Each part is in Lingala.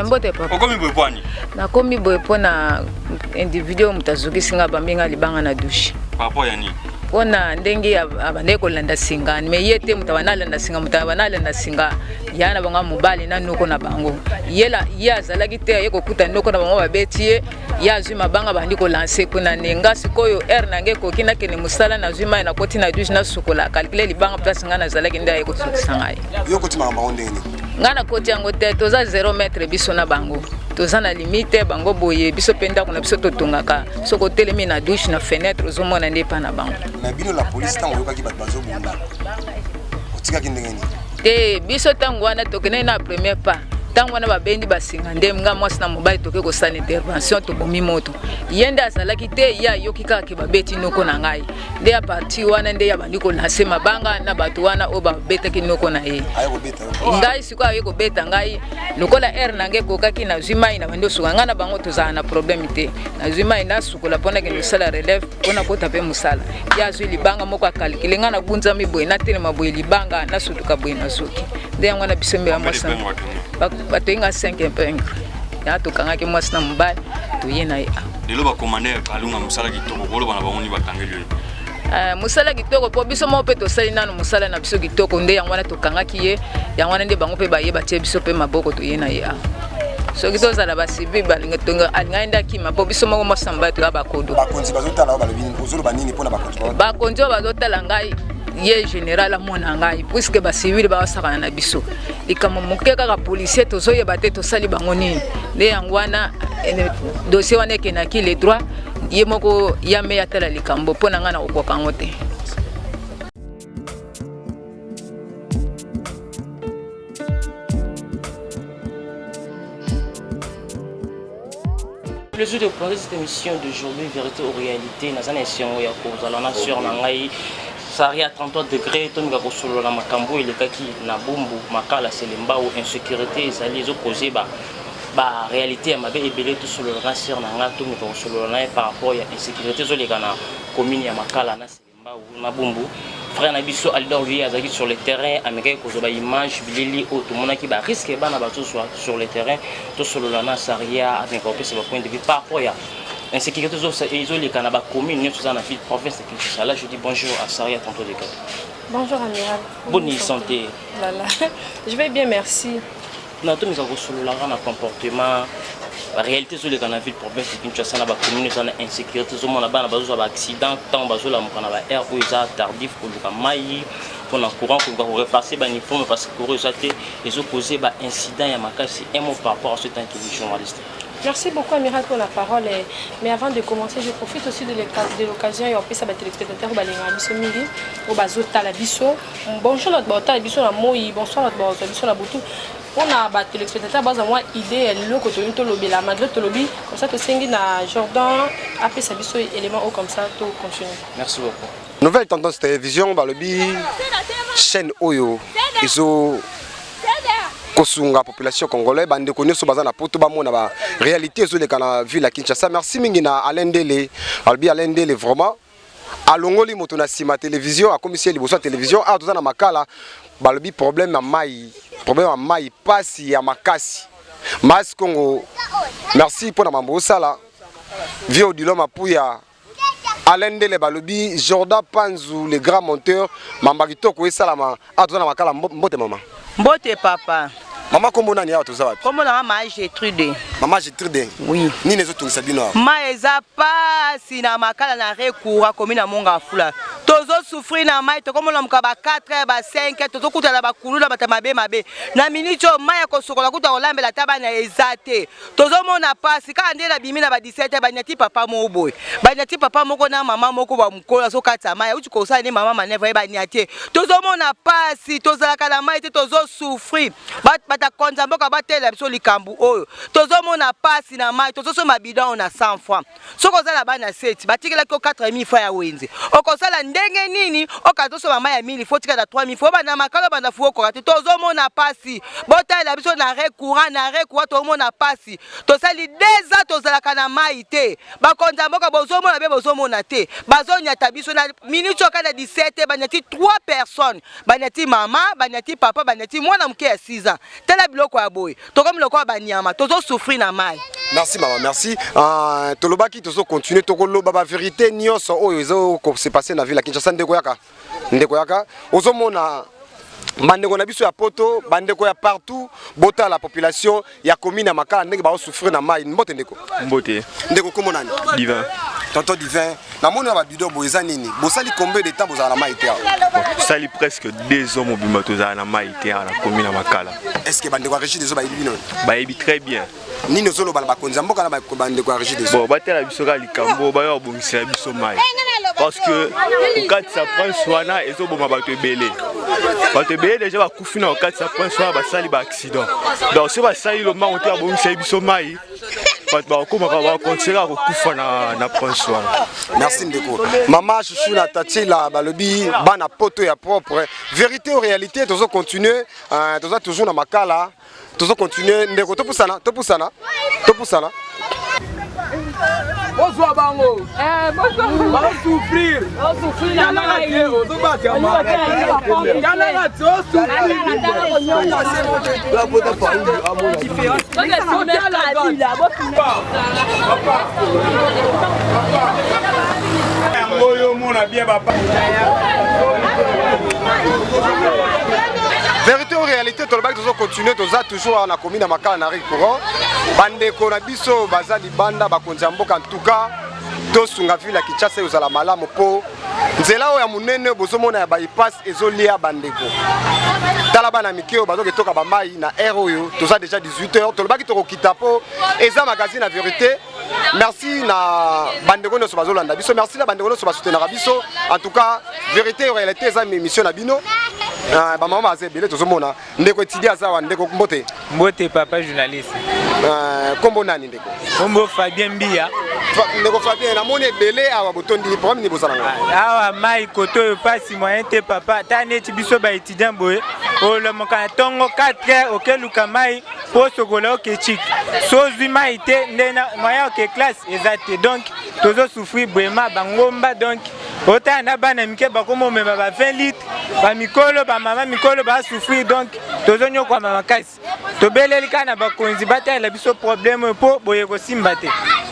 Mbote papa. Okomi boye pwani? Nakomi boye pona individu mutazuki singa bambinga libanga na douche. Papa ya nini? Pona ndenge abande kolanda singa me yete mutabana landa singa mutabana landa singa yana banga mobali na noko na bango yela yaza te yeko kuta noko na bango babetie ya zuma banga bandi ko lancer kuna nenga sikoyo nange ko kina kene musala na zuma na koti na douche na sukola calculer libanga place ngana zalaki nda yeko tsangai yoko tima bango ndeni ngana koti yango te toza 0 metre biso na bango toza na limite bango boye biso penda kuna biso totungaka soko telemi na douche na fenêtre ozomona ndepa na bango na bino la police tango yokaki bat bazo bunda otika kindengeni te biso tango wana tokene na premier pas tango wana babendi basinga ndemga mwasi na mobali toke ko sala intervention to bomi moto yenda azalaki te ya yokika ke babeti noko na ngai nde ya parti wana nde ya bandiko lancer mabanga na bato wana o babetaki noko na ye ngai siko aye ko beta ngai lokola nange kokaki na zima ina bando suka ngana bango tozana na problème te na zima ina sukola pona ke no sala relève pona ko taper musala ya zwi libanga moko akalkile ngana bunza miboy na tele maboy libanga na sutuka boy na zuki nde yango na bisembe ya mwasa batoinga 5 mpenge ya tokangaki mwasi na mobali toye na ye lelo bakomande kalunga musala kitoko koloba na bango ni batangeli musala kitoko po biso mo pe tosali nanu musala na biso kitoko nde yango wana tokangaki ye yango wana nde bango pe baye batie biso pe maboko toye na ye soki tozala basibi balinga tonga alinga ndaki mapo biso moko mwasi na mobali toya bakodo bakonzi bazotala balobini ozoloba nini mpona bakonzi bazotala ngai ye général amona ngai puisque ba civil ba sakana na biso likamo moke kaka policier tozoyeba te tosali bango nini nde yango wana dossier wana ekenaki le droit ye moko ya me atala likambo mpo na ngai na kokoka ngo te. Le plaisir de prendre cette émission d'aujourd'hui, Vérité ou Réalité, dans une émission où il y a la nation, Saria 33 degrés, tout le monde a la makambo et le kaki na bumbu, makala selemba ou insécurité, ils allaient opposer bah réalité, ma belle et belé tout sur le nation, na tout le monde sur le par rapport à insécurité, sur les gana commune ya makala na selemba ou na bumbu. Frère Nabiso Aldor lui a sur le terrain, américain kozoba image, bilili ou tout le monde qui va risquer bana bateau sur le terrain, tout sur le lana Saria, avec un peu c'est le point de vue par rapport à insécurité isolée quand on a commune nous sommes dans la ville province de Kinshasa. Là je dis bonjour à Saria tantôt de Cap. Bonjour amiral. Bonne santé. Voilà. Je vais bien merci. Non tout nous avons sur le un comportement la réalité sur les dans la ville province de Kinshasa na ba commune nous avons insécurité sur mon là-bas bazo ba accident tant bazo la mokana ba air où ils a tardif pour le maï pour en courant pour repasser ba uniforme parce que pour eux ça ils ont causé ba incident ya makasi un mot par rapport à ce temps que les journalistes. Merci beaucoup Amiral pour la parole. Mais avant de commencer, je profite aussi de l'occasion et après ça va téléspectateurs balinga biso mingi au bazota la biso. Bonjour notre bota la biso na moi, bonsoir notre bota biso na butu. On a ba téléspectateurs baza moi idée le côté to lobela malgré to lobby comme ça to sengi na Jordan après ça biso élément comme ça to continuer. Merci beaucoup. Nouvelle tendance télévision ba lobby chaîne Oyo iso kosunga population congolaise bande ko nyoso baza na poto ba mona ba réalité zo le kana ville à Kinshasa. Merci mingi na Alendele albi Alendele vraiment alongoli moto na sima télévision a commissaire liboso télévision a toza na makala ba lobi problème à mai pasi ya makasi mas Congo. Merci pour na mambo sala vieux diloma puya Alendele balobi Jordan Panzu le grand monteur mambakito ko esalama a toza na makala mbote mama mbote papa. Maman comment on a tout ça? Comment on a maman Gertrude? Maman Gertrude. Oui. Ni les autres sabino. Ma eza pas si na makala na recours comme na monga fula. Tozo souffrir na mai to comme on mkaba 4 ba 5 tozo kutala ba kulula batamabe mabe. Na minito mai ko sokola kuta olambe la taba na ezate. Tozo mona pasi ka ndela bimina ba 17 ba nyati papa mo boy. Ba nyati papa moko na mama moko ba mkola so kata mai uti ko sa ni mama maneva ba nyati. Tozo mona pasi tozala kala mai te tozo souffrir. Ta konza mboka batela biso likambu oyo tozo mona pasi na mai tozo so mabidon na 100 francs soko zala bana 7 batikela ko 4000 francs ya wenze okozala nde ndenge nini okatoso mama ya 1000 faut tika da 3000 faut bana makalo bana fuo korate tozo mona pasi bota la biso na recours to mona pasi to sali 2 ans to zala kana mai te ba konza mboka bozo mona be bozo mona te bazo nyata biso na minute okana 17 banyati 3 personnes banyati mama banyati papa banyati mwana mke ya 6 ans tela biloko ya boy to comme loko ba nyama tozo souffrir na mai. Merci maman, merci. Tolobaki tozo continuer to koloba ba vérité nyonso oyo ezo ko se passer na ville ya Kinshasa ndeko yaka ozomona bandeko na biso ya poto bandeko ya partout bota la population ya commune ya Makala ndenge ba souffrir na mai mbote ndeko komo nani Divin tonton Divin na mona ba bidon boza nini bosali combien de temps bozala na mai te sali presque 2 ans mobima tozala na mai te na commune ya Makala. Est-ce que bandeko ya Régis ba yebi non ba yebi très bien nini ozolo bala bakonza mboka na bandeko ya Régis bon batela biso ka likambo ba yo bongisa biso mai parce que quand ça prend soina ezo boma bato ebele déjà ba kufina quand ça prend soina ba sali ba accident donc si ba sali lo mango te bongisa biso mai ba koma ba continuer ko kufa na prend soina. Merci ndeko mama chouchou na tatila balobi bana poto ya propre vérité ou réalité tozo continuer tozo toujours na Makala tozo continuer ndeko topusana bonsoir bango ba souffrir yana la teo to ba ka ma yana la teo souffrir la bota pa différence ngoyo mona bien papa. Vérité ou réalité tolobaki tozo continuer toza toujours na commune ya Makala na courant bandeko na biso baza libanda bakonzi ya mboka en tout cas tosunga ville ya Kinshasa ezala malamu po nzela oyo ya munene bozomona ya bypass ezolia bandeko tala bana mikeo bazoketoka bamai na air oyo toza déjà 18h tolobaki tokokita po eza magazine ya vérité. Merci na bandeko nyonso bazolanda biso, merci na bandeko nyonso basoutenaka biso. En tout cas vérité ou réalité eza émission na bino ba mama azebele tozomona ndeko etidi azawa ndeko mbote papa journaliste kombo nani ndeko kombo Fabien Mbia ndeko Fabien na moni ebele awa botondi problème ni bozala awa mai koto pasi moyen te papa tane ti biso ba étudiant boye o le moka tongo 4h okeluka mai po sokola okechik sozwi mai te ndena moyen ke classe exacte donc tozo souffrir boyema bangomba donc autant na bana mike bakomo mema ba 20 litres ba mikolo ba mama mikolo ba souffrir donc tozo nyokwa mama kasi to beleli kana bakonzi batala biso problème po boye ko simba te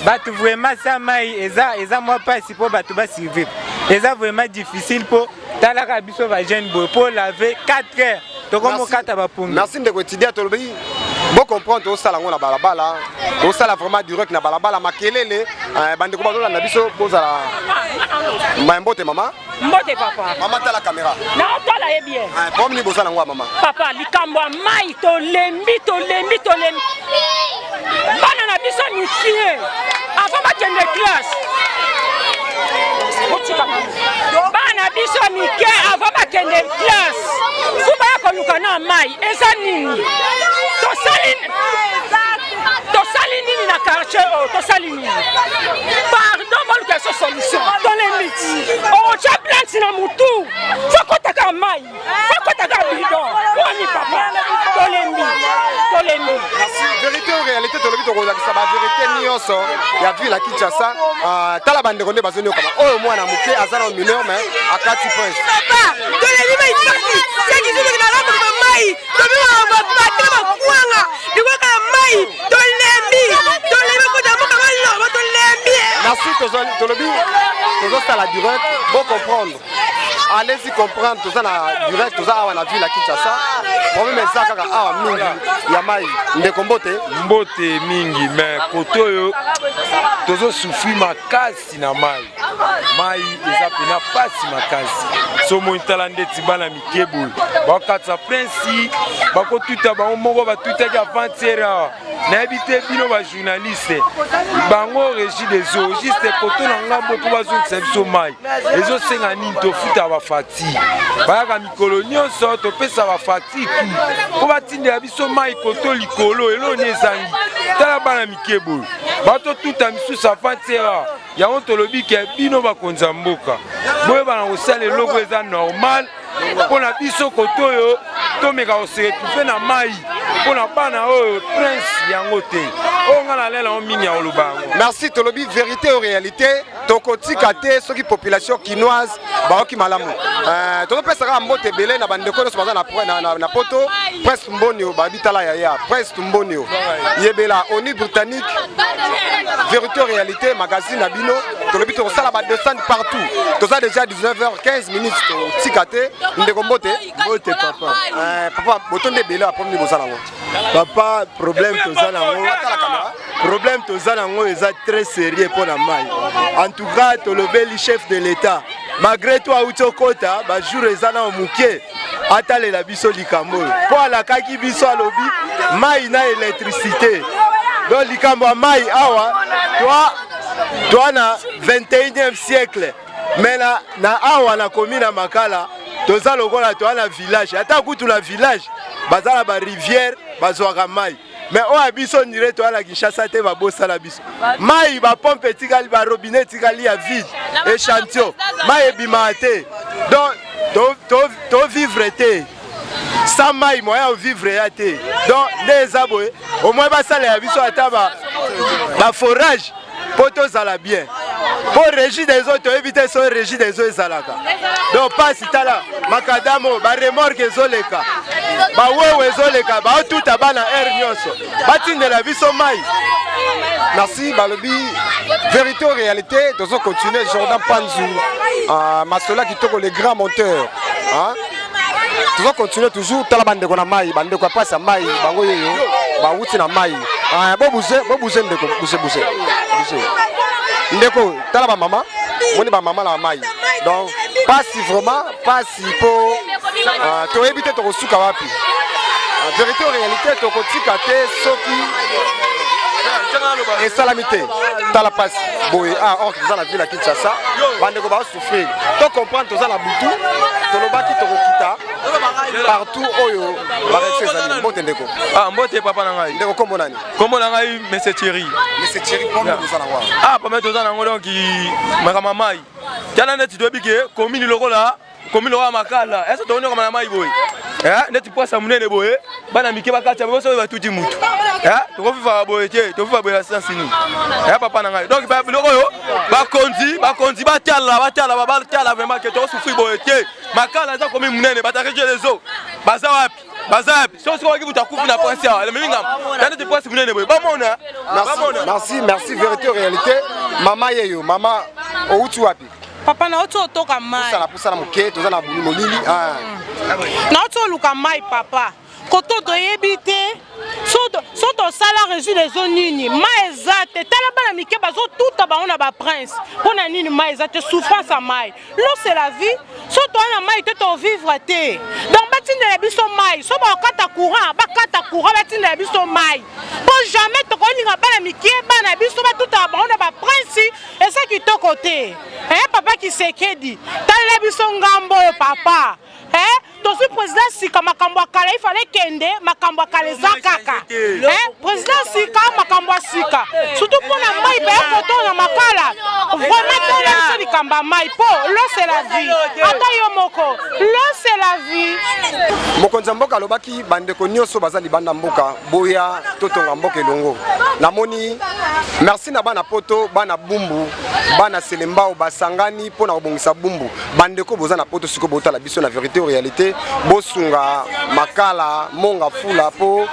batu vraiment ça mai eza moi pas si po batu ba survivre eza vraiment difficile po talaka biso ba jeune boy po laver 4 heures to komo kata ba pungi. Merci ndeko étudiant tolobi bon comprendre to sala ngona balabala to sala vraiment direct na balabala makelele bandeko bazola na biso bozala mbote mama mbote papa mama tala caméra na tala ye bien problème ni bozala ngwa mama papa likambo mai to lembi bana na biso ni tie avant bakende classe bana biso mike avant bakende classe fuba ya koluka na mai eza nini tosali nini na quartier o tosali nini pardon boluka so solution dans les mythes o cha plante na mutu fokotaka mai fokotaka bidon oni papa tolembi vérité ou réalité tolobi tokozalisa ba vérité nyonso ya ville ya Kinshasa tala bandeko nde bazoni okama oyo mwana muke aza na mineur mais akati prince papa tolembi mai pasi seki zuki na lamu ba mai tobiwa ba patela kuanga dikoka mai tolembi ko da moka malo tolembi. Merci tolobi tozosala direct bon comprendre allez-y comprendre tout ça na direct tout ça awa na ville ya Kinshasa problème eza kaka awa mingi ya mai ndeko mbote mingi mais koto yo tozo souffrir makasi na mai eza pena pasi makasi somo itala ndeti bana mikebo bakatsa prince bakotuta bango moko batutaki avant-hier na ebite bino ba journaliste bango régie des eaux juste koto na ngambo po bazongisa biso mai ezosenga nini tofuta bafati bayaka mikolo nyonso topesa bafati po batindela biso mai koto likolo eloni ezangi tala bana mikebo bato tuta misusu avant-hier yango tolobi ke bino bakonza mboka boye bana kosala eloko eza normal mpona biso koto oyo tomeka koseretrouve na mai mpona bana oyo prince yango te oyo nga na lela o mingi ya koloba yango. Merci tolobi vérité ou réalité tokotika te soki population kinoise baoki malamu tozopesaka mbote ebele na bandeko nyonso baza na poto prince Tumbonio babitala yaya prince Tumbonio yebela ONU britannique vérité ou réalité magazine na bino tolobi tokosala badescendre partout toza déjà 19h15 minutes totika te ndeko mbote papa papa botonde ebele apromi bozala yango papa problème toza nango problème toza nango eza très sérieux pour la mai. En tout cas tolobeli chef de l'état malgré toi auti okota bajour eza na moke atalela biso likambo mpo alakaki biso alobi mai na électricité donc likambo ya mai awa toi na 21e siècle mais na awa na commune ya Makala toza lokola toa na village ata kutu na village baza na ba rivière bazwaka mai mais oyo biso ndire toa na Kinshasa te babosala biso mai bapompe etikali barobinet etikali ya vide échantillon mai ebima te donc tovivre te sans mai moyen ovivre ya te donc nde eza boye au moins basala ya biso ata baforage mpo tozala bien pour régie des eaux toyebi te so régie des eaux ezalaka donc pasi tala makadamo baremorke ezoleka bawewe ezoleka baotuta bana aire nyonso batindela biso mai. Merci balobi vérité ou réalité tozo continuer Jordan Panzu Masola kitoko le grand monteur tozo continuer toujours tala bandeko na mai bandeko ya pasi ya mai bango yoyo bauti na mai bobouge ndeko bouge ndeko tala ba mama moni ba mama la mai donc pasi vraiment pasi po toyebi te tokosuka wapi vérité ou réalité tokotika te soki esalami te tala pasi boye or toza na ville ya Kinshasa bandeko baosouffrir to comprendre toza na butu tolobaki tokokita partout oyo barese ezali mbote ndeko mbote papa na ngai ndeko kombo nani kombo na ngai monsieur Thierry kombo toza nango pame toza nango donc makama mai tiana neti toyebi ke commune lokola Makala ese tokoni koma na mai boye neti poasa munene boye bana mike bakati boye so batuti mutu tokofifa boye te tofifa boye la science ni papa na ngai donc biloko oyo bakonzi batala vraiment ke tokosufri boye te Makala eza komi munene batareje les eaux baza wapi so soki butakufi na prince ya le mingam neti poasa munene boye bamona merci vérité réalité mama yeyo mama outi wapi papa na oto toka mai pusana moke toza na molili na oto luka mai papa koto toyebi te so tosala régie des eaux nini mai eza te tala bana mike bazotuta bango na baprince mpona nini mai eza te souffrance ya mai l'eau c'est la vie so toa na mai te tovivre te donc batindela biso mai so bakata courant batindela biso mai mpo jamais tokolinga bana mike bana biso batuta bango na baprince eza kitoko te papa Kisekedi talela biso ngambo oyo papa tosi président sika makambo akala ifale kende makambo akala eza kaka président sika makambo sika surtout mpona mai pe koto na Makala vraiment tolela biso likambo ya mai po l'eau c'est la vie ata yo moko l'eau c'est la vie. Mokonzi mboka alobaki bandeko nyonso baza libanda mboka boya totonga mboka elongo namoni merci na bana poto bana bumbu bana selembao basangani mpona kobongisa bumbu bandeko boza na poto siko botala biso na vérité ou réalité bosunga Makala monga fula po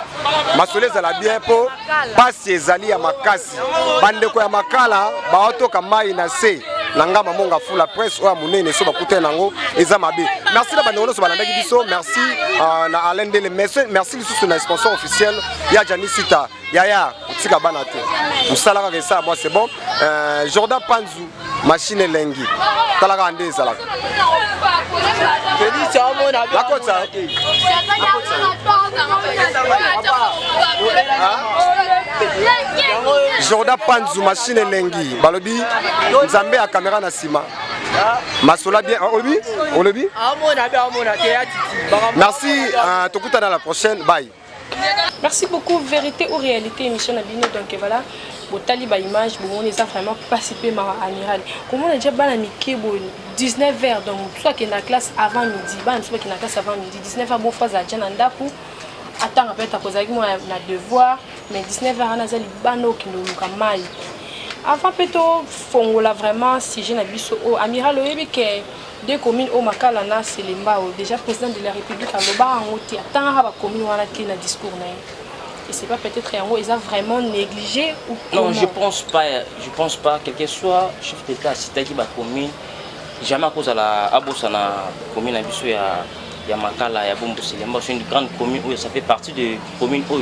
masole ezala bien po pasi ezali ya makasi bandeko ya Makala baotoka mai na se nangama monga fula presse oya munene so bakute nango eza mabe. Merci na bandeko nyonso balandaki biso merci na Alain Dele merci lisusu na sponsor officiel ya Janisita yaya utika bana te musalaka ke ça moi c'est bon Jordan Panzu machine elengi talaka nde ezalaka Jordan Panzu machine elengi balobi nzambe ya caméra na sima masola bien olobi merci tokutana la prochaine bye. Merci beaucoup. Vérité ou réalité, émission Nabino. Donc voilà, Botali ba image, bon, on est vraiment participé à Amiral. Comment on a déjà banamiqué 19h, donc soit qu'il y a la classe avant midi, soit qu'il y a la classe avant midi, 19h, bon, fois à Djananda pour attendre après ta cause avec moi, on a devoir, mais 19h, on a zali bano qui nous kamai. Avant plutôt, fongola vraiment, si j'ai n'abisso au Amiral, oyebi que deux communes au Makalana, c'est les Mbao, déjà président de la République à Loba en Oti, attends la commune où on a qui na discours na. Et c'est pas peut-être en haut, ils ont vraiment négligé ou comment? Non, je pense pas, quel que soit chef d'État, si tu as dit la commune, jamais à cause de la commune à Bissou, il y a Makala, il y a Bombo Selemba, c'est une grande commune où ça fait partie de communes où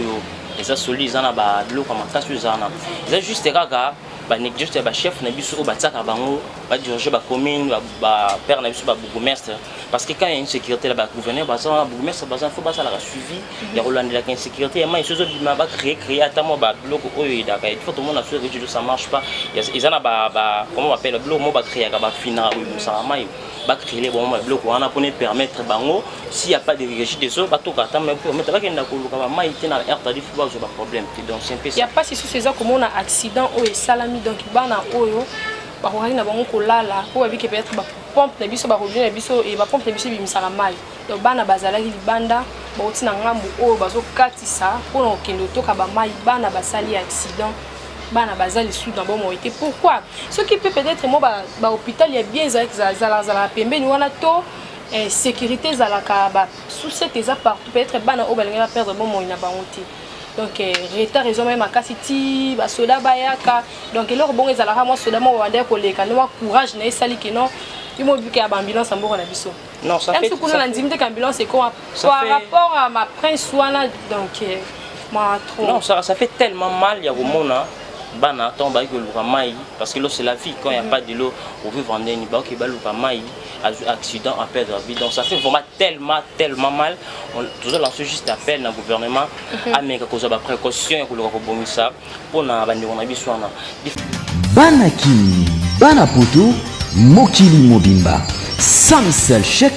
ils ont solide, ils ont de l'eau comme un cas, ils ont juste des gars. Négliger le chef na biso au bataka bango ba diriger la commune ba père na biso ba bourgmestre parce que quand il y a une sécurité là ba gouverneur ba ça bourgmestre ba ça faut ba ça la suivi il y a Rolande la insécurité et moi ils sont ba créer attamo ba bloc oyo daka il faut tout le monde assurer que ça marche pas ils en a ba comment on appelle bloc mo ba créer ba fina oui ça mai ba créer bon bloc on a pour permettre bango s'il y a pas de régie des eaux ba to ka mais pour mettre ba kenda ko luka ba mai tina air tarif ba je pas problème donc c'est un peu il y a pas si sous ces comme on a accident ou salami donc bana oyo ba ko na bango ko lala ko abi ke peut-être ba pompe na biso ba ko na biso et ba pompe na biso bi misala mai donc bana bazala ki libanda ba otina ngambu oyo bazo katisa pour okendo toka ba mai bana basali accident bana bazali sous dans bon été pourquoi ce qui peut peut-être moi ba hôpital il y a bien za pembeni wana to sécurité za la ka ba sous cette eza partout peut-être bana o balinga perdre bon ina ba honte. Donc, retard raison même à Kassiti, Soda Bayaka. Donc, alors bon, ils allaient moi Soda moi vendre pour les canaux, courage, n'est sali que non. Ils m'ont vu qu'il y a ambulance en bord biso. Non, ça fait. Est-ce que la dimité qu'ambulance c'est quoi? Par rapport à ma prince Souana, donc, moi trop. Non, ça fait tellement mal, il y a au monde bana tomba que le ramaï parce que l'eau c'est la vie quand il n'y a pas de l'eau on veut vendre une banque qui va le ramaï accident à perdre la vie donc ça fait vraiment tellement mal on toujours lancé juste appel dans le gouvernement à mettre cause de précaution et que le robot ça pour na bande on a besoin Banaki Banapoto Mokili Mobimba Samsel chèque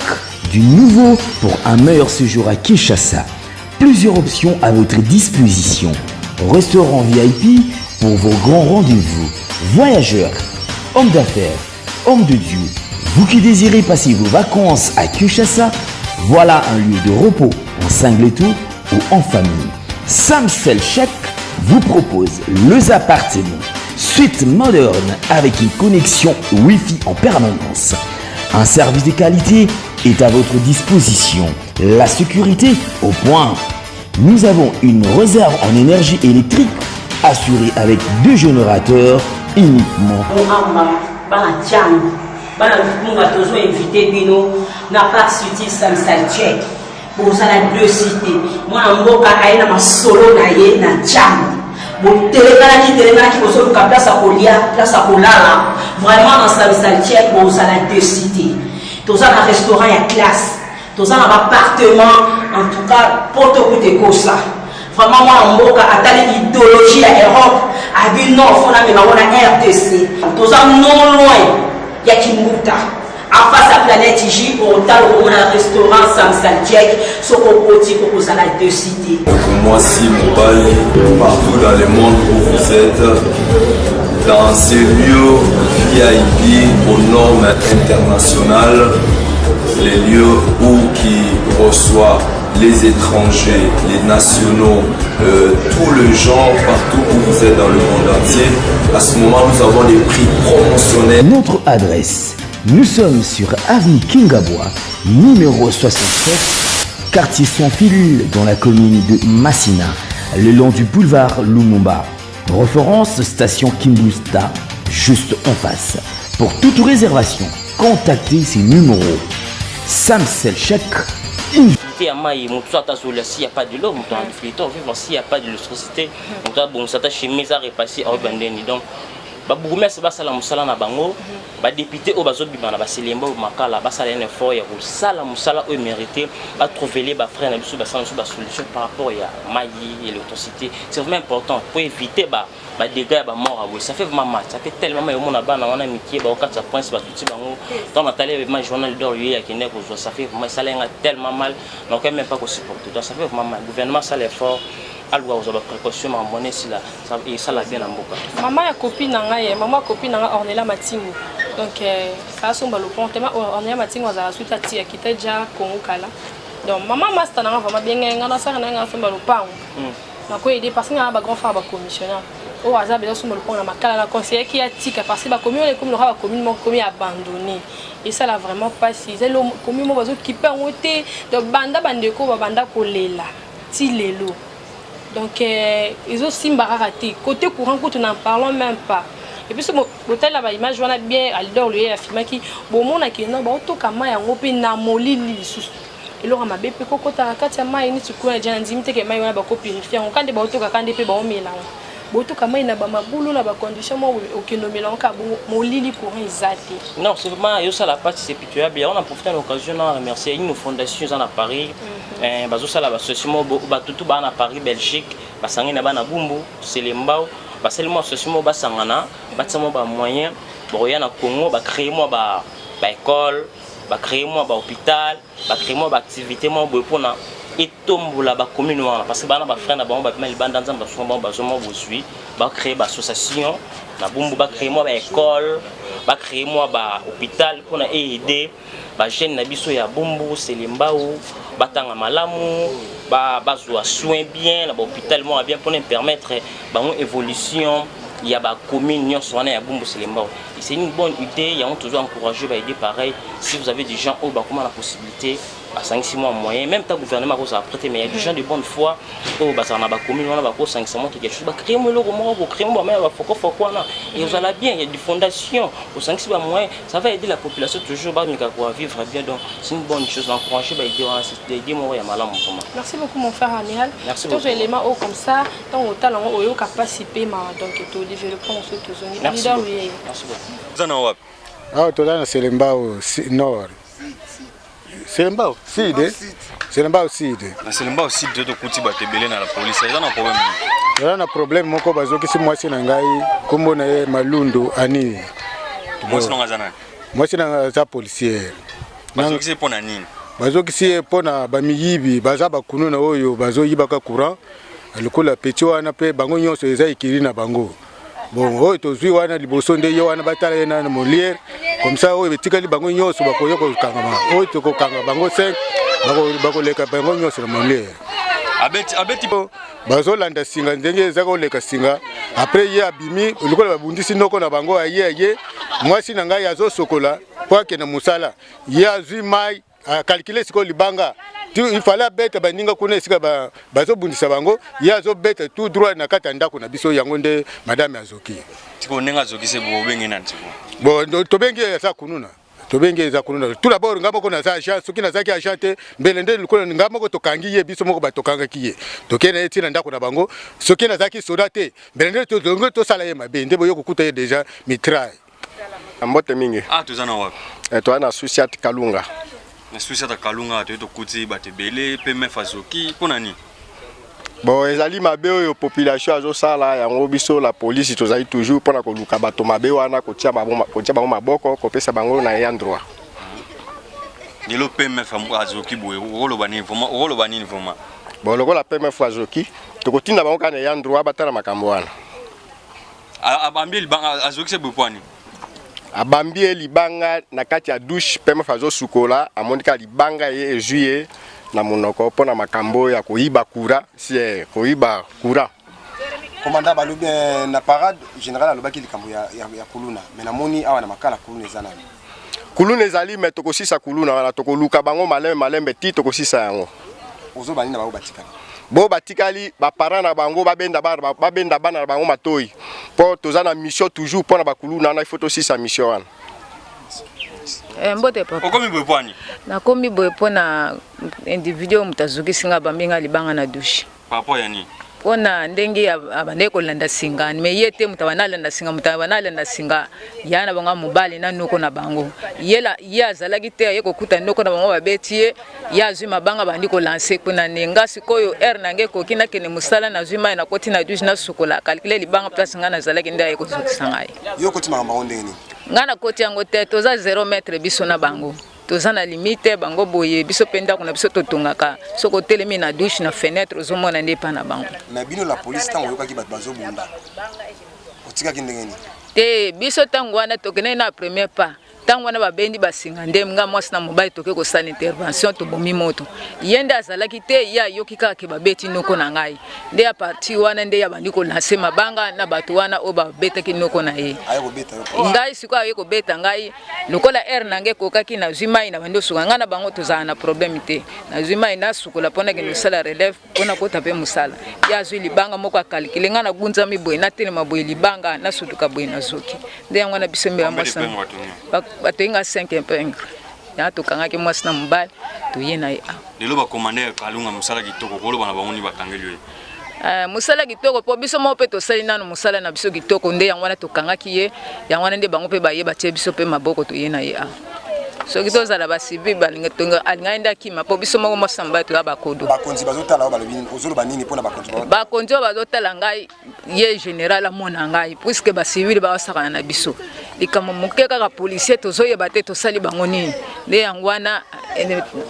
du nouveau pour un meilleur séjour à Kinshasa. Plusieurs options à votre disposition. Restaurant VIP pour vos grands rendez-vous. Voyageurs, hommes d'affaires, hommes de Dieu, vous qui désirez passer vos vacances à Kinshasa, voilà un lieu de repos en singleton ou en famille. Samsel Chèque vous propose les appartements, suite moderne avec une connexion Wi-Fi en permanence. Un service de qualité est à votre disposition. La sécurité au point. Nous avons une réserve en énergie électrique assurée avec 2 générateurs uniquement. Invité Bino n'a pas suivi Samsel Chèque. Pour ça, la 2 cités. Moi, je suis un solo na jam. Bon, téléphone qui pose le place à Kolia, place à Kolala. Vraiment, dans Samsel Chèque, bon, ça la 2 cités. Tout ça, un restaurant et classe. Tout ça, un appartement. En tout cas, pour te coûter comme ça. Vraiment, moi, je suis l'idéologie de l'Europe. À but non, il faut a RDC. Tout ça, non loin. Il y a Kimbuta. En face à Planète J, pour un restaurant Samsel Chèque, ce qu'on peut dire pour la 2 cités. Moi, si Mobali, partout dans le monde où vous êtes, dans ces lieux VIP aux normes internationales, les lieux où qui reçoivent les étrangers, les nationaux, tous les gens, partout où vous êtes dans le monde entier. À ce moment, nous avons des prix promotionnels. Notre adresse, nous sommes sur avenue Kingabois, numéro 67, quartier Sans-Fil, dans la commune de Massina, le long du boulevard Lumumba. Référence station Kimbusta, juste en face. Pour toute réservation, contactez ces numéros. Samsel Chèque. S'il n'y a pas de l'eau, s'il n'y a pas de l'électricité, bon, ça t'a chez mes arts et passé à Bandeni. Donc, bourgmestre basala musala na bango, ba député au bazo bibana ba selemba au makala basala un effort ya sala musala au mérité, ba trouver les ba frères na biso ba solution par rapport à maï et l'électricité. C'est vraiment important pour éviter ba dégâts ba mort ça fait vraiment mal, ça fait tellement yo mona bana wana mikie ba okatsa prince ba tuti bango dans Nathalie avec ma journal d'or lui ya kende ko ça fait vraiment ça lenga tellement mal donc même pas ko supporter donc ça fait vraiment mal gouvernement ça l'effort alwa aux précautions ma monnaie si là ça la bien en boka maman ya copine nanga maman copine nanga Ornella Matingu donc ça somba le pont tellement Ornella Matingu za suite à tia qui était déjà Congo kala donc maman master nanga vraiment bien ngana ça nanga somba le pont na ko aider parce que na ba grand frère ba commissionnaire au hasard bien somba le pont na makala la conseiller qui a tika parce que ba commune les comme le ba commune mon commune abandonné et ça là vraiment pas si c'est le commune mo bazo qui peut monter donc banda bandeko ba banda ko lela ti lelo. Donc, ils ont aussi raté. Côté courant, nous n'en parlons même pas. Et puis, ce hôtel là, l'image, on a bien, Aldor, lui, a filmé qui, bon, mon a qui est non, bon, tout comme moi, on peut namoli les et là, on m'a bépé, coco, t'as quatre mailles, ni tu connais, j'ai un dimité que maille, on a pas copié, on quand des bateaux, quand des pays, on met là. Boto kama ina ba mabulu na ba condition mo okinomela nka mo lili courant izate. Non, c'est vraiment yo ça la partie c'est pitoyable. On a profité de l'occasion de remercier une fondation à Paris. Bazo ça la association ba tutu ba na Paris Belgique, ba sangina ba na Bumbu, Selembao, ba seulement association ba sangana, ba tsamo ba moyen, bo ya na Congo ba créer moi ba école, ba créer moi ba hôpital, ba créer moi ba activité moi pour na et tombola ba commune parce que bana ba frère na ba ba mel banda nzamba so ba zo mo bozui ba créer ba association na Bumbu ba créer moi ba école ba créer moi ba hôpital pour na aider ba jeune na biso ya Bumbu Selembao batanga malamu ba zo soin bien na ba hôpital moi bien pour nous permettre ba mon évolution il y a ba commune nyon soana ya Bumbu Selembao et c'est une bonne idée il y a toujours encourager ba aider pareil si vous avez des gens au ba comment la possibilité à 5-6 mois moyen même ta gouvernement a prêté mais il y a des gens de bonne foi au bazar na ba commune on a ba 500 mois quelque chose ba créer mo loko mo créer mo mais ba foko na et vous allez bien il y a des fondations au 5-6 mois moyen ça va aider la population toujours ba mika pour vivre bien donc c'est une bonne chose d'encourager ba aider mo ya malamu vraiment. Merci beaucoup mon frère amiral. Merci beaucoup. Tous les éléments comme ça tant au talent au capacité ma donc to développement sur tous les leader oui. Merci beaucoup. Zana wapi? Ah to dans Selembao nord. Selembao Sud. Selembao Sud. Na Selembao Sud to kuti batebele na la police. Eza na problème. Eza na problème moko bazoki si mwasi na ngai kombo na ye Malundu ani. Mwasi na ngazana. Mwasi na za policier. Bazoki se pona nini? Bazoki si pona bamiyibi baza bakunu na oyo bazoyiba ka courant. Lokola petit wana pe bango nyonso eza ikiri na bango. Bon, oyo tozwi wana liboso nde yo wana batala ye na Molière comme ça oyo betikali bango nyonso bakoyoka kokangama oyo tokokanga bango 5 bakoleka bango nyonso na Molière abeti bazolanda singa ndenge eza koleka singa après ye abimi lokola babundisi ndoko na bango aye mwasi na ngai azosokola po akende mosala ye azwi mai calculer siko libanga il fallait bête baninga kuna esika bazobundisa bango ye azobeta tout droit na kata ndako na biso yango nde madame azoki tiko nenga azoki se bo bengi na ntiko bon tobengi eza kununa tobengi eza kununa tout d'abord ngamo ko na za agent soki na zaki agent te mbele nde likola ngamo ko tokangi ye biso moko batokanga kiye tokena etina ndako na bango soki na zaki soda te mbele nde tozongo to sala ye mabe nde boyo kukuta ye déjà mitrai ambote mingi tozana wapi to na Susiat Kalunga na Susiat Kalunga to kuti batebele pe mefazoki pona ni bon ezali mabe oyo population azosala yango biso la police tozali toujours pona koluka bato mabe wana kotia bango maboko kopesa bango na ya droit Nilo PMF azoki boye roloba nini vraiment bon lokola PMF azoki tokotinda bango kana ya droit batala makambo wana abambi libanga azoki se bopwani abambi libanga na kati ya douche PMF azosukola amonika libanga ye juillet na monoko pona makambo ya koyiba kura si koyiba kura commandant balobi na parade général alobaki likambo ya kuluna mais namoni awa na makala kuluna ezana kuluna ezali mais tokosisa kuluna wana tokoluka bango malembe ti tokosisa yango ozobani na bango batikali bo batikali ba parents na bango babenda bana na bango matoi po tozana mission toujours pona bakuluna na il faut tosisa mission wana mbote papa okomi boye pwani nakomi boye pona individu mutazuki singa bambinga libanga na douche papa yani pona ndenge abande kolanda singa me yete mutabanalanda singa yana banga mobali na noko na bango yela yazalaki te ye kokuta noko na bango babeti ya zwi mabanga bandi ko lancer kuna nenga sikoyo nange ko kina kene musala na zwi mai na koti na douche na sukola calculer libanga place ngana zalaki nda ye ko zokisangai yo koti mama ndeni ngana koti yango te toza 0 metre biso na bango toza na limite bango boye biso penda kuna biso totongaka soko telemi na douche na fenêtre ozomona nde pa na bango na bino la police tango yokaki bato bazobunda otikaki ndengeni te biso tango wana tokene na premier pas tango wana babendi basinga ndem nga mwasi na mobali toke kosala intervention tobomi moto yende azalaki te ya yoki kaka ke babeti noko na ngai nde ya parti wana nde ya bandi kolanse mabanga na bato wana oyo babetaki noko na ye ngai sikoyo aye kobeta ngai lokola nange kokaki na zwi mai na bandi osuka ngai na bango tozala na problème te na zwi mai nasukola mpona kende mosala relève mpona kota mpe mosala ya azwi libanga moko akalikile ngai nagunzami boye natelema boye libanga nasutuka boye na zoki nde yango wana biso mbela mwasi batoyinga 5 epingre ya tokangaki mwasi na mobali toye na ye lelo bakomande kalunga mosala kitoko koloba na bango ni bakangeli ye mosala kitoko po biso moko mpe tosali nano mosala na biso kitoko nde yango wana tokangaki ye yango wana nde bango mpe baye batie biso mpe maboko toye na ye soki tozala basivi alingai nde akima po biso moko mwasi na mobali toya bakodo bakonzi oyo bazotala ngai ye général amona ngai puiske basivile baosakana na biso likambo moke kaka policier tozoyeba te tosali bango nini nde yango wana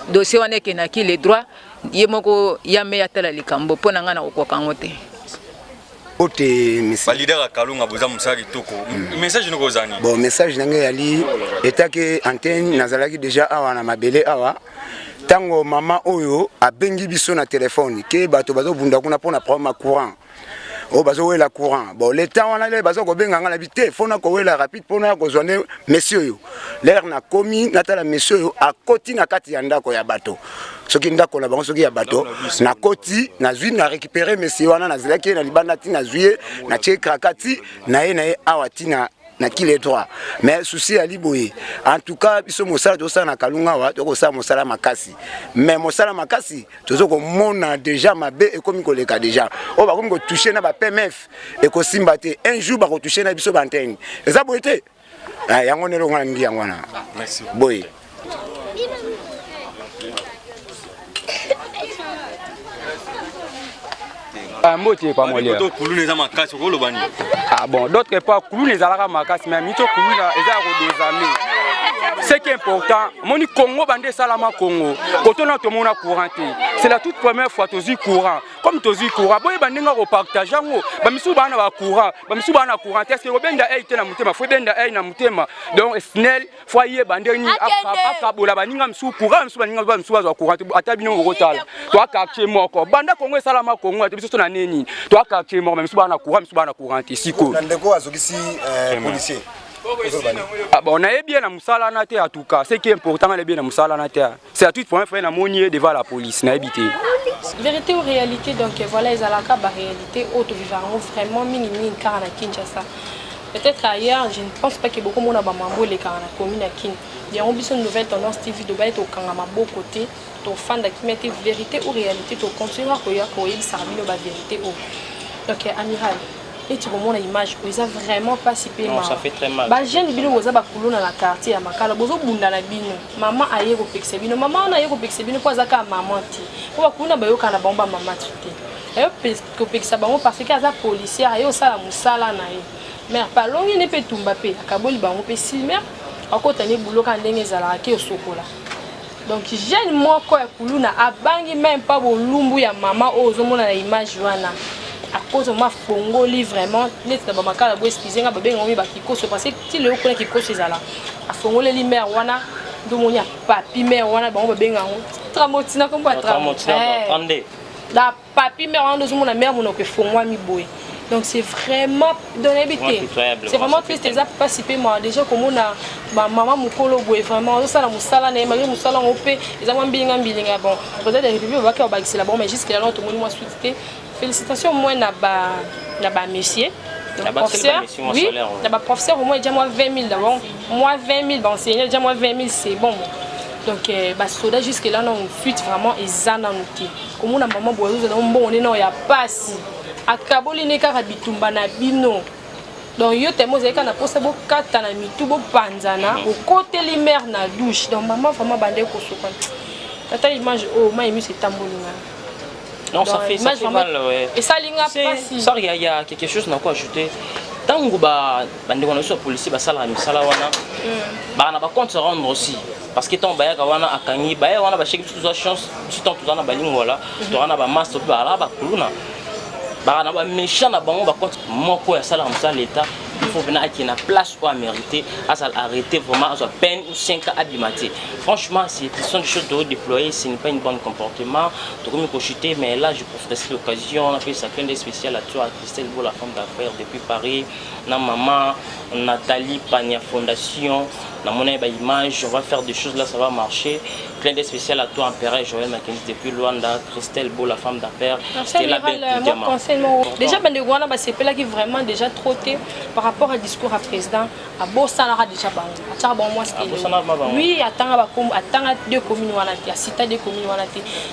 dossier wana ekendaki le droit ye moko ya me atala likambo mpo na ngai na kokoka yango te balidera kalunga boza mosala kitoko message noko ozani bon message nange yali etake antenne nazalaki déjà awa na mabele awa tango mama oyo abengi biso na telefone ke bato bazobunda kuna mpona problème ya courant o bazowela courant bon le temps wana le bazokobenga nga na bite fona kowela rapide mpona kozwane monsieur oyo l'air na komi natala monsieur oyo akoti na kati ya ndako ya bato soki ndako na bango soki ya bato na koti nazwi na récupérer monsieur wana nazalaki na libanda ti nazwi na tie krakati na ye awa ti na kile droit mais souci ali boye en tout cas biso mosala to na kalunga wa to ko sa mosala makasi mais mosala makasi tozo ko mona déjà mabe e komi koleka déjà o ba komi ko toucher na ba PMF e ko simba te un jour ba ko toucher na biso bantene eza boye te yango ne lo ngana ngi yango na merci boye Mbote pas moi là. Kulune za makasi ko lobani. Ah bon, d'autres pas kulune za la makasi mais mito kulune eza ko dosame. Ce qui est important, mon Congo bande salama Congo. Quand on a tout monde courant, c'est la toute première fois que tu courant. Comme tu dis courant, boy bandinga ko partage ngo. Ba misu bana ba courant, ba misu bana courant. Est-ce que obenda ete na mutema, fo benda ete na mutema. Donc snell foyer bandeni aka bola baninga misu courant, misu baninga ba misu ba courant. Atabino ngotala. To aka moko. Banda Congo salama Congo, to biso na neni. To aka moko, misu bana courant siko. Ndeko azokisi policier. Ah bon, on a bien la moussala na terre en tout cas. Ce qui est important, on a bien la moussala na terre. C'est à tout point faire la monnaie devant la police, na habité. Vérité ou réalité, donc voilà, les alaka ba réalité auto vivant vraiment minimum car na Kinshasa. Peut-être ailleurs, je ne pense pas que beaucoup de monde a mambo les car na commune à Kin. Il y a une nouvelle tendance TV de bailler au kangama beau côté, ton fan d'activité vérité ou réalité, tu continues à courir pour y servir la vérité ou. Donc amiral. Et tu vois mon image, ils ont vraiment pas si payé. Non, ça fait très mal. Bah jeune bino oza ba kulo na la quartier ya makala bozo bunda na bino. Maman aye ko pexer bino, maman na aye ko pexer bino kwa zaka maman ti. Ko ba kuna ba yo kana bomba maman ti. Ayo ko pexer bango parce que aza policier ayo sala musala na ye. Mais pas longi ne peut tumba pe. Akaboli bango pe si mer. Akota ni bulo ka ndenge zala ke sokola. Donc jeune moko ya kuluna abangi même pas bo lumbu ya maman ozo mona na image wana. À cause de ma fongoli vraiment net na bamakala bo excuser nga babenga mi bakikoso parce que ti le okona kikoso ezala a fongoli li mère wana ndo monia papi mère wana bango babenga ngo tramotina kombo attendez la papi mère wana ndo mona mère mono ke fongwa mi boy. Donc c'est vraiment donné bité. C'est vraiment triste les participer moi déjà comme on a ma maman mukolo boy vraiment ça la musala na mari musala ngopé les amwa mbilinga bon peut-être les républiques va ka ba c'est là bon mais jusqu'à là tout le monde moi suite. Félicitations moi na ba monsieur professeur oui na ba professeur au moins déjà moi 20 000 d'abord moi 20 000 enseignant déjà moi 20 000 c'est bon donc ba soda jusque là on fuite vraiment et ça dans nous comme on a maman boyo on bon on est non il y a pas si akaboli ne kaka bitumba na bino donc yo temo zeka na posa bo kata na mitu bo panzana au côté li mère na douche donc maman vraiment bande ko soka tata image oh ma ému c'est tambolinga non ça fait mal ouais et ça linga pas si ça il y a quelque chose na quoi ajouter tango bande ko na so policier ba sala misala wana ba na ba compte se rendre aussi parce que ton bayaka wana akangi baya wana ba cheki toute chance si ton tout na ba lingwala to wana ba master ba la ba kuluna ba na ba méchant na bango ba compte moko ya sala msa l'état il faut venir à une place où à mériter à arrêter vraiment à peine ou 5 ans à bimater franchement c'est sont des choses de déployer ce n'est pas un bon comportement tout comme chuter mais là je profite de cette occasion on a fait ça clin d'œil spécial à toi Christelle Beau la femme d'affaires depuis Paris na maman Nathalie Pania Fondation dans mon image on va faire des choses là ça va marcher clin d'œil spécial à toi Empereur Joël Mackenzie depuis Luanda Christelle Beau la femme d'affaires c'était la belle déjà ben de Rwanda bah c'est là qui vraiment déjà trotté par rapport à discours à président à Bossana déjà bon à bon moi oui attends deux communes wana à cité des communes wana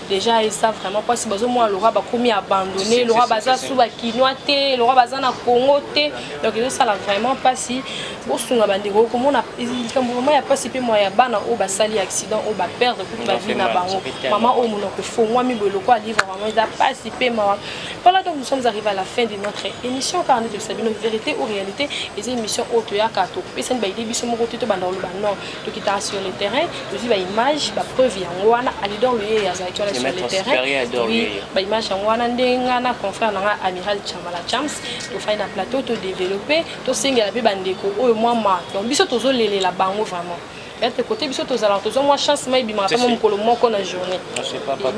déjà et ça vraiment pas si besoin moi l'aura commis abandonné l'aura baza sous ba kinoité l'aura baza na Congo té donc ça là vraiment pas si Bossunga bandego comme on a il y a pas si peu moi ya bana au ba sali accident au ba perdre toute la vie na bango maman au monoko fo moi mi boloko à livre vraiment il a pas si peu moi voilà donc nous sommes arrivés à la fin de notre émission car nous savons une vérité ou réalité les émissions auto ya kato pesen ba idée biso moko to banda lo non to kita sur le terrain aussi ba image ba preuve ya wana ali dans le ya za sur le terrain oui ba image ya wana ndenga na confrère na amiral Chamala Chams to faire un plateau to développer to singa la pe bandeko o moi ma donc biso tozo lele la bango vraiment être côté biso to zala tozo moi chance mai bima pas mon kolo moko na journée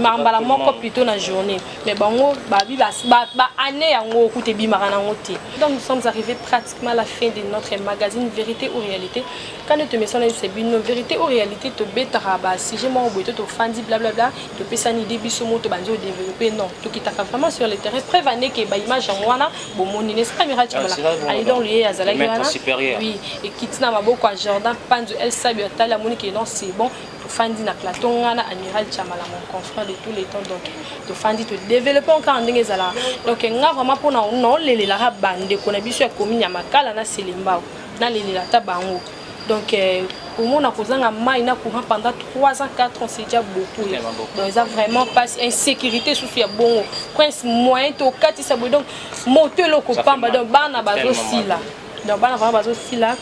mambala moko plutôt na journée mais bango ba année yango koute bima na ngote donc nous sommes arrivés pratiquement à la fin de notre magazine vérité ou réalité quand nous te mettons c'est une vérité ou réalité to betara ba si j'ai mon boito to fandi blablabla to pesani de biso moto banzo développer non to kitaka vraiment sur le terrain prévaner que ba image en wana bon moni n'est pas miracle allez donc lui azala oui et kitina maboko à Jordan Panzo El Sabio la monique non c'est bon to fandi na plateau ngana amiral Chamala mon confrère de tous les temps donc to fandi to développer encore ndenge zala donc nga vraiment pour non lele la bande ko na biso ya commune ya makala na Selembao na lele la tabango donc pour moi on a posé un mai na courant pendant 3 ans 4 ans c'est déjà beaucoup donc ça vraiment pas insécurité sous ya bon prince moyen to kati ça donc moto loko pamba donc bana bazo sila donc bana vraiment bazo sila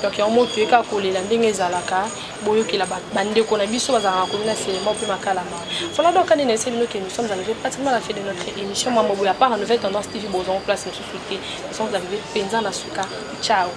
donc ya moto eka kolela ndenge ezalaka boyoki la bande ko na biso bazanga ko na c'est mo pe makala ma voilà donc quand nous sommes arrivés pratiquement à la fin de notre émission maman boya part en nouvelle tendance TV bozon place nous souhaiter nous sommes arrivés penza na suka ciao